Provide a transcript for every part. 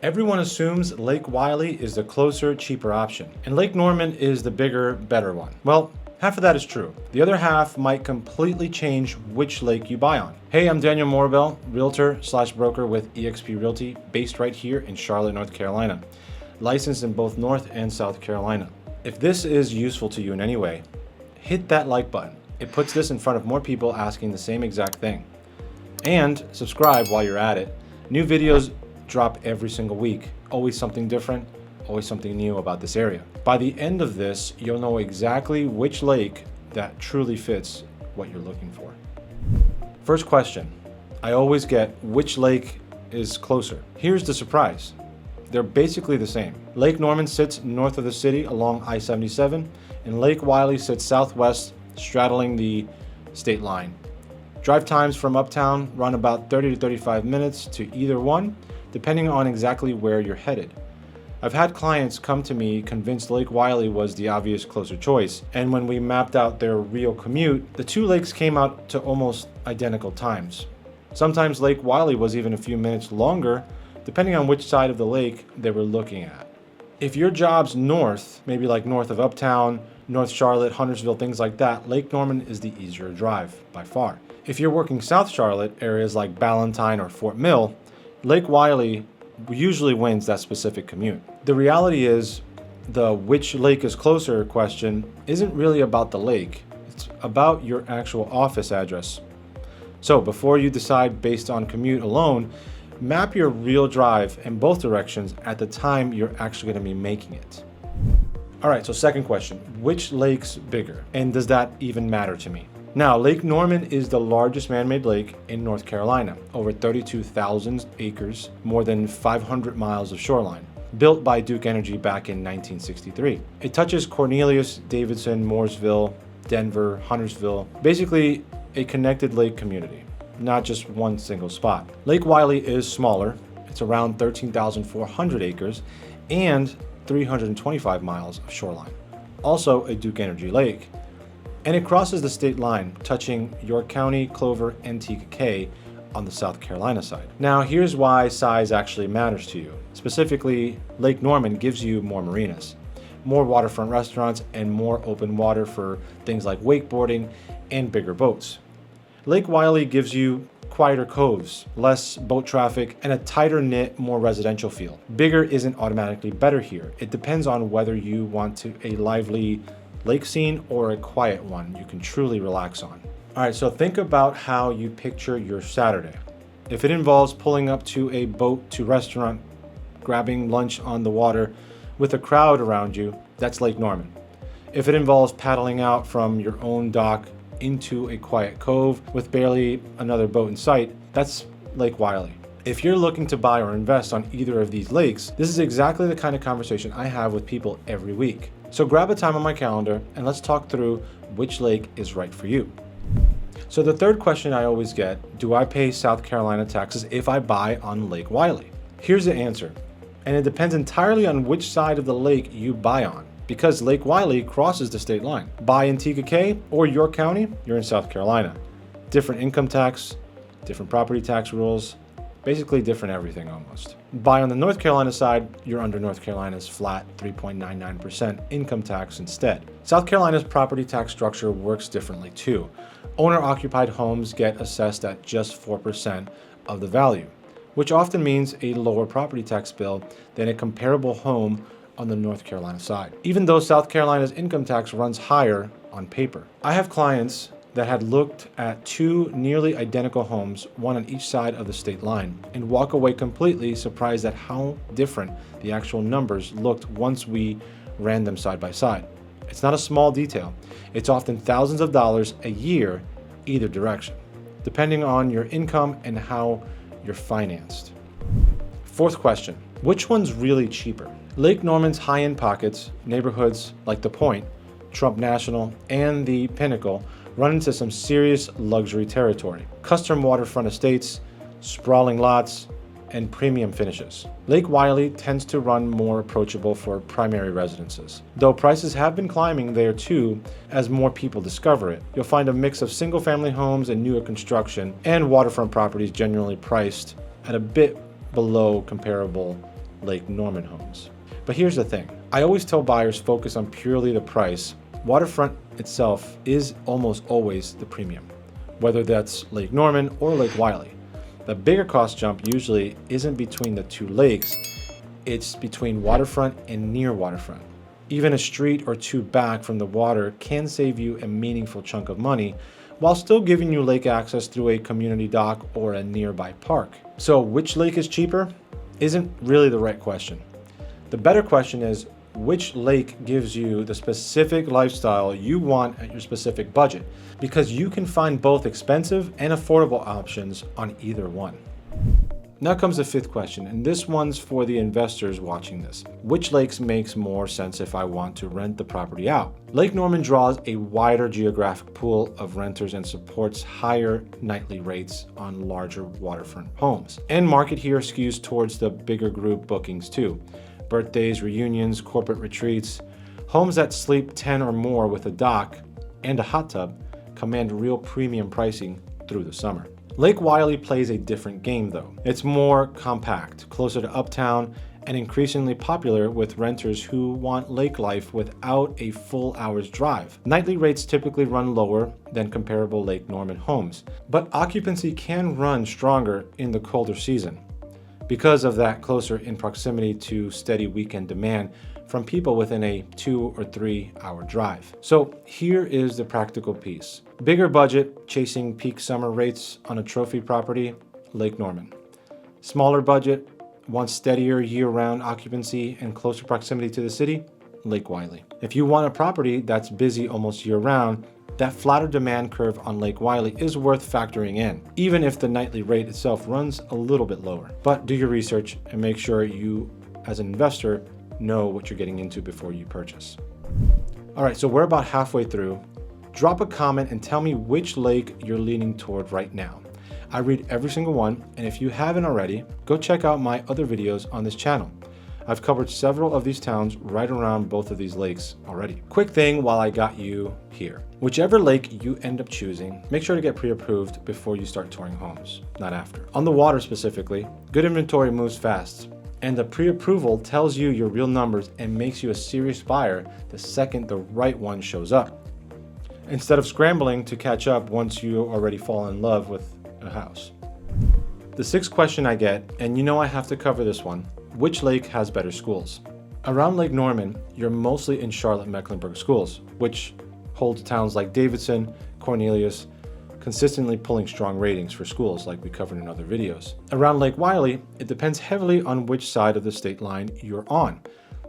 Everyone assumes Lake Wylie is the closer, cheaper option, and Lake Norman is the bigger, better one. Well, half of that is true. The other half might completely change which lake you buy on. Hey, I'm Daniel Morbell, realtor/broker with eXp Realty, based right here in Charlotte, North Carolina, licensed in both North and South Carolina. If this is useful to you in any way, hit that like button. It puts this in front of more people asking the same exact thing. And subscribe while you're at it. New videos drop every single week. Always something different, always something new about this area. By the end of this, you'll know exactly which lake that truly fits what you're looking for. First question, I always get, which lake is closer? Here's the surprise. They're basically the same. Lake Norman sits north of the city along I-77, and Lake Wylie sits southwest, straddling the state line. Drive times from uptown run about 30 to 35 minutes to either one, depending on exactly where you're headed. I've had clients come to me convinced Lake Wylie was the obvious closer choice, and when we mapped out their real commute, the two lakes came out to almost identical times. Sometimes Lake Wylie was even a few minutes longer, depending on which side of the lake they were looking at. If your job's north, maybe like north of Uptown, North Charlotte, Huntersville, things like that, Lake Norman is the easier drive by far. If you're working South Charlotte, areas like Ballantyne or Fort Mill, Lake Wylie usually wins that specific commute. The reality is, the which lake is closer question isn't really about the lake, it's about your actual office address. So before you decide based on commute alone, map your real drive in both directions at the time you're actually going to be making it. All right, so second question, which lake's bigger? And does that even matter to me? Now, Lake Norman is the largest man-made lake in North Carolina, over 32,000 acres, more than 500 miles of shoreline, built by Duke Energy back in 1963. It touches Cornelius, Davidson, Mooresville, Denver, Huntersville, basically a connected lake community, not just one single spot. Lake Wylie is smaller. It's around 13,400 acres and 325 miles of shoreline. Also a Duke Energy lake. And it crosses the state line, touching York County, Clover, and Kankakee on the South Carolina side. Now, here's why size actually matters to you. Specifically, Lake Norman gives you more marinas, more waterfront restaurants, and more open water for things like wakeboarding and bigger boats. Lake Wylie gives you quieter coves, less boat traffic, and a tighter knit, more residential feel. Bigger isn't automatically better here. It depends on whether you want a lively lake scene or a quiet one you can truly relax on. All right, so think about how you picture your Saturday. If it involves pulling up to a boat to restaurant, grabbing lunch on the water with a crowd around you, that's Lake Norman. If it involves paddling out from your own dock into a quiet cove with barely another boat in sight, that's Lake Wylie. If you're looking to buy or invest on either of these lakes, this is exactly the kind of conversation I have with people every week. So grab a time on my calendar and let's talk through which lake is right for you. So the third question I always get, do I pay South Carolina taxes if I buy on Lake Wylie? Here's the answer, and it depends entirely on which side of the lake you buy on, because Lake Wylie crosses the state line. Buy in Kankakee or York County, you're in South Carolina. Different income tax, different property tax rules, basically different everything almost. Buy on the North Carolina side, you're under North Carolina's flat 3.99% income tax instead. South Carolina's property tax structure works differently too. Owner-occupied homes get assessed at just 4% of the value, which often means a lower property tax bill than a comparable home on the North Carolina side, even though South Carolina's income tax runs higher on paper. I have clients that had looked at two nearly identical homes, one on each side of the state line, and walk away completely surprised at how different the actual numbers looked once we ran them side by side. It's not a small detail. It's often thousands of dollars a year either direction, depending on your income and how you're financed. Fourth question, which one's really cheaper? Lake Norman's high-end pockets, neighborhoods like The Point, Trump National, and the Pinnacle run into some serious luxury territory. Custom waterfront estates, sprawling lots, and premium finishes. Lake Wylie tends to run more approachable for primary residences. Though prices have been climbing there too as more people discover it. You'll find a mix of single-family homes and newer construction, and waterfront properties generally priced at a bit below comparable Lake Norman homes. But here's the thing. I always tell buyers focus on purely the price. Waterfront itself is almost always the premium, whether that's Lake Norman or Lake Wylie. The bigger cost jump usually isn't between the two lakes, it's between waterfront and near waterfront. Even a street or two back from the water can save you a meaningful chunk of money while still giving you lake access through a community dock or a nearby park. So which lake is cheaper? Isn't really the right question. The better question is, which lake gives you the specific lifestyle you want at your specific budget? Because you can find both expensive and affordable options on either one. Now comes the fifth question, and this one's for the investors watching this. Which lakes makes more sense if I want to rent the property out? Lake Norman draws a wider geographic pool of renters and supports higher nightly rates on larger waterfront homes. And market here skews towards the bigger group bookings too. Birthdays, reunions, corporate retreats. Homes that sleep 10 or more with a dock and a hot tub command real premium pricing through the summer. Lake Wylie plays a different game though. It's more compact, closer to uptown, and increasingly popular with renters who want lake life without a full hour's drive. Nightly rates typically run lower than comparable Lake Norman homes, but occupancy can run stronger in the colder season because of that closer in proximity to steady weekend demand from people within a 2 or 3 hour drive. So here is the practical piece. Bigger budget, chasing peak summer rates on a trophy property, Lake Norman. Smaller budget, wants steadier year-round occupancy and closer proximity to the city, Lake Wylie. If you want a property that's busy almost year-round, that flatter demand curve on Lake Wylie is worth factoring in, even if the nightly rate itself runs a little bit lower. But do your research and make sure you, as an investor, know what you're getting into before you purchase. All right, so we're about halfway through. Drop a comment and tell me which lake you're leaning toward right now. I read every single one, and if you haven't already, go check out my other videos on this channel. I've covered several of these towns right around both of these lakes already. Quick thing while I got you here. Whichever lake you end up choosing, make sure to get pre-approved before you start touring homes, not after. On the water specifically, good inventory moves fast, and the pre-approval tells you your real numbers and makes you a serious buyer the second the right one shows up, instead of scrambling to catch up once you already fall in love with a house. The sixth question I get, and you know I have to cover this one, which lake has better schools? Around Lake Norman, you're mostly in Charlotte-Mecklenburg schools, which holds towns like Davidson, Cornelius, consistently pulling strong ratings for schools like we covered in other videos. Around Lake Wylie, it depends heavily on which side of the state line you're on.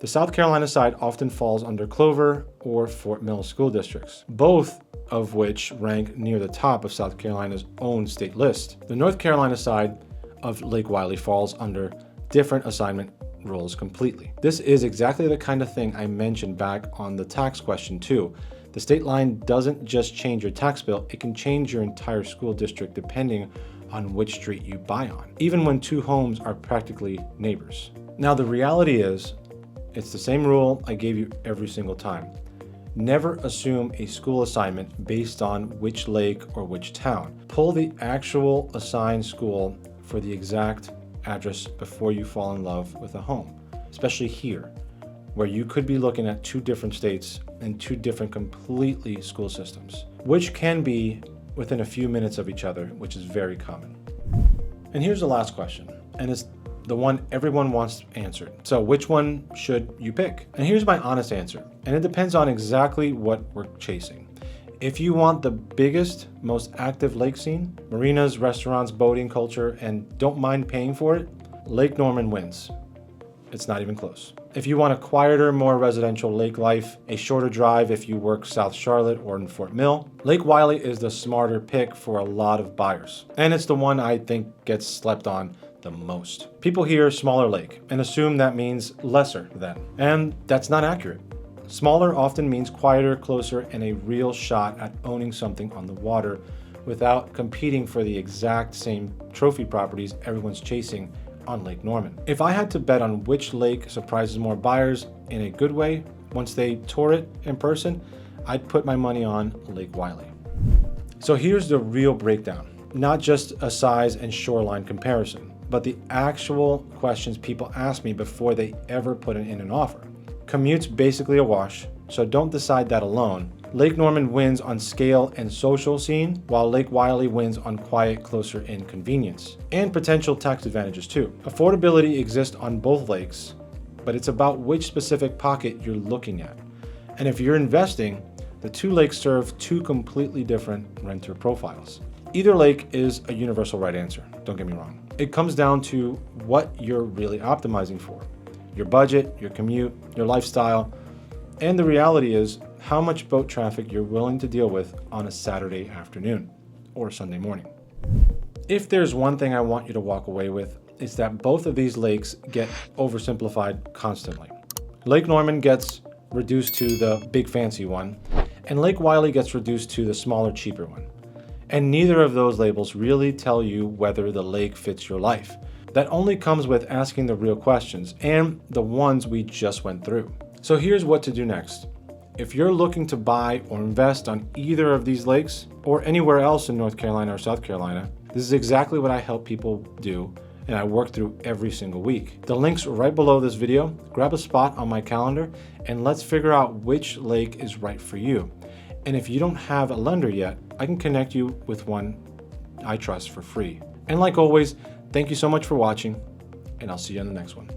The South Carolina side often falls under Clover or Fort Mill school districts, both of which rank near the top of South Carolina's own state list. The North Carolina side of Lake Wylie falls under different assignment rules completely. This is exactly the kind of thing I mentioned back on the tax question too. The state line doesn't just change your tax bill, it can change your entire school district depending on which street you buy on, even when two homes are practically neighbors. Now the reality is, it's the same rule I gave you every single time. Never assume a school assignment based on which lake or which town. Pull the actual assigned school for the exact address before you fall in love with a home, especially here, where you could be looking at two different states and two different completely school systems, which can be within a few minutes of each other, which is very common. And here's the last question, and it's the one everyone wants answered. So which one should you pick? And here's my honest answer, and it depends on exactly what we're chasing. If you want the biggest, most active lake scene, marinas, restaurants, boating culture, and don't mind paying for it, Lake Norman wins. It's not even close. If you want a quieter, more residential lake life, a shorter drive if you work South Charlotte or in Fort Mill, Lake Wylie is the smarter pick for a lot of buyers. And it's the one I think gets slept on the most. People hear smaller lake and assume that means lesser than, and that's not accurate. Smaller often means quieter, closer, and a real shot at owning something on the water without competing for the exact same trophy properties everyone's chasing on Lake Norman. If I had to bet on which lake surprises more buyers in a good way once they tour it in person, I'd put my money on Lake Wylie. So here's the real breakdown, not just a size and shoreline comparison, but the actual questions people ask me before they ever put in an offer. Commute's basically a wash, so don't decide that alone. Lake Norman wins on scale and social scene, while Lake Wylie wins on quiet, closer in convenience. And potential tax advantages too. Affordability exists on both lakes, but it's about which specific pocket you're looking at. And if you're investing, the two lakes serve two completely different renter profiles. Either lake is a universal right answer, don't get me wrong. It comes down to what you're really optimizing for. Your budget, your commute, your lifestyle, and the reality is how much boat traffic you're willing to deal with on a Saturday afternoon or Sunday morning. If there's one thing I want you to walk away with, it's that both of these lakes get oversimplified constantly. Lake Norman gets reduced to the big fancy one, and Lake Wylie gets reduced to the smaller, cheaper one. And neither of those labels really tell you whether the lake fits your life. That only comes with asking the real questions, and the ones we just went through. So here's what to do next. If you're looking to buy or invest on either of these lakes, or anywhere else in North Carolina or South Carolina, this is exactly what I help people do, and I work through every single week. The link's right below this video. Grab a spot on my calendar, and let's figure out which lake is right for you. And if you don't have a lender yet, I can connect you with one I trust for free. And like always, thank you so much for watching, and I'll see you on the next one.